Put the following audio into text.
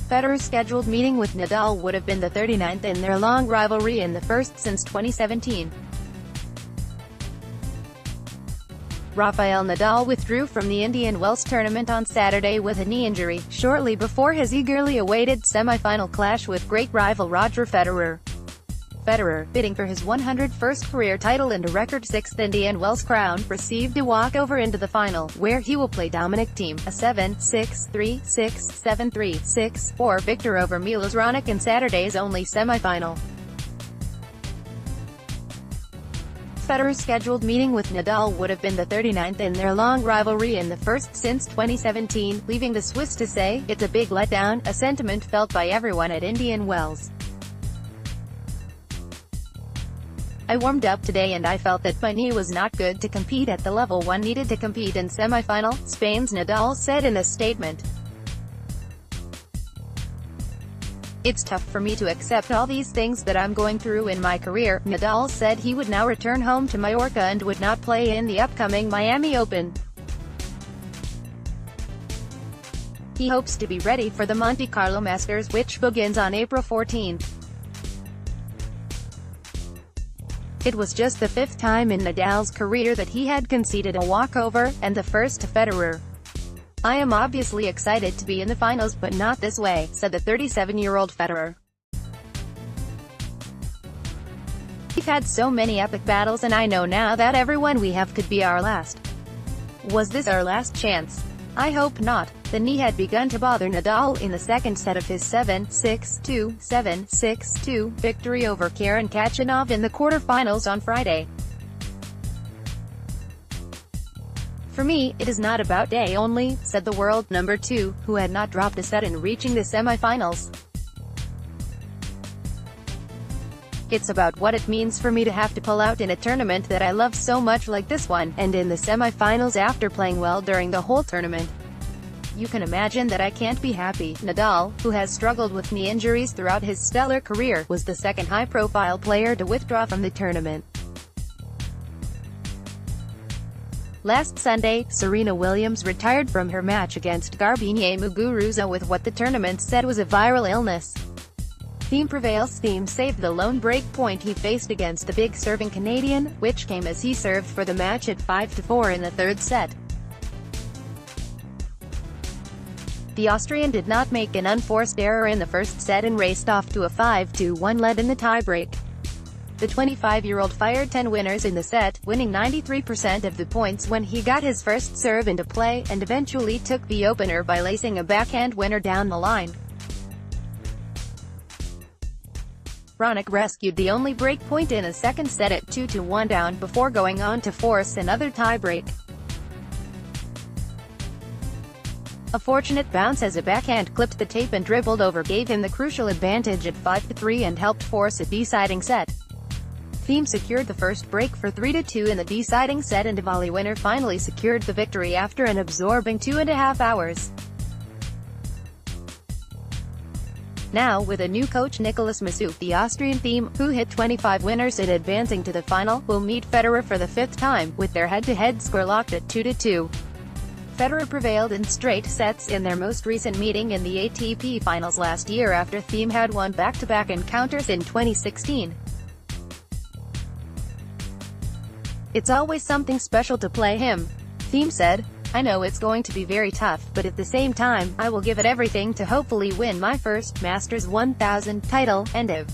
Federer's scheduled meeting with Nadal would have been the 39th in their long rivalry and the first since 2017. Rafael Nadal withdrew from the Indian Wells tournament on Saturday with a knee injury, shortly before his eagerly awaited semi-final clash with great rival Roger Federer. Federer, bidding for his 101st career title and a record 6th Indian Wells crown, received a walkover into the final, where he will play Dominic Thiem, a 7-6, 3-6, 7-3, 6-4 victor over Milos Raonic in Saturday's only semi-final. Federer's scheduled meeting with Nadal would have been the 39th in their long rivalry and the first since 2017, leaving the Swiss to say, "It's a big letdown," a sentiment felt by everyone at Indian Wells. "I warmed up today and I felt that my knee was not good to compete at the level one needed to compete in semi-final," Spain's Nadal said in a statement. "It's tough for me to accept all these things that I'm going through in my career." Nadal said he would now return home to Mallorca and would not play in the upcoming Miami Open. He hopes to be ready for the Monte Carlo Masters, which begins on April 14. It was just the 5th time in Nadal's career that he had conceded a walkover, and the first to Federer. "I am obviously excited to be in the finals, but not this way," said the 37-year-old Federer. "We've had so many epic battles and I know now that everyone we have could be our last. Was this our last chance? I hope not." The knee had begun to bother Nadal in the second set of his 7-6-2, 7-6-2 victory over Karen Khachanov in the quarterfinals on Friday. "For me, it is not about day only," said the world number 2, who had not dropped a set in reaching the semi-finals. "It's about what it means for me to have to pull out in a tournament that I love so much like this one, and in the semi-finals after playing well during the whole tournament. You can imagine that I can't be happy." Nadal, who has struggled with knee injuries throughout his stellar career, was the second high-profile player to withdraw from the tournament. Last Sunday, Serena Williams retired from her match against Garbiñe Muguruza with what the tournament said was a viral illness. Thiem prevails. Thiem saved the lone break point he faced against the big serving Canadian, which came as he served for the match at 5-4 in the third set. The Austrian did not make an unforced error in the first set and raced off to a 5-1 lead in the tiebreak. The 25-year-old fired 10 winners in the set, winning 93% of the points when he got his first serve into play, and eventually took the opener by lacing a backhand winner down the line. Raonic rescued the only break point in a second set at 2-1 down before going on to force another tiebreak. A fortunate bounce as a backhand clipped the tape and dribbled over gave him the crucial advantage at 5-3 and helped force a deciding set. Thiem secured the first break for 3-2 in the deciding set, and a volley winner finally secured the victory after an absorbing 2.5 hours. Now, with a new coach Nicolas Massouf, the Austrian Thiem, who hit 25 winners in advancing to the final, will meet Federer for the 5th time, with their head-to-head score locked at 2-2. Federer prevailed in straight sets in their most recent meeting in the ATP Finals last year after Thiem had won back-to-back encounters in 2016. "It's always something special to play him," Thiem said. "I know it's going to be very tough, but at the same time, I will give it everything to hopefully win my first Masters 1000 title." End of.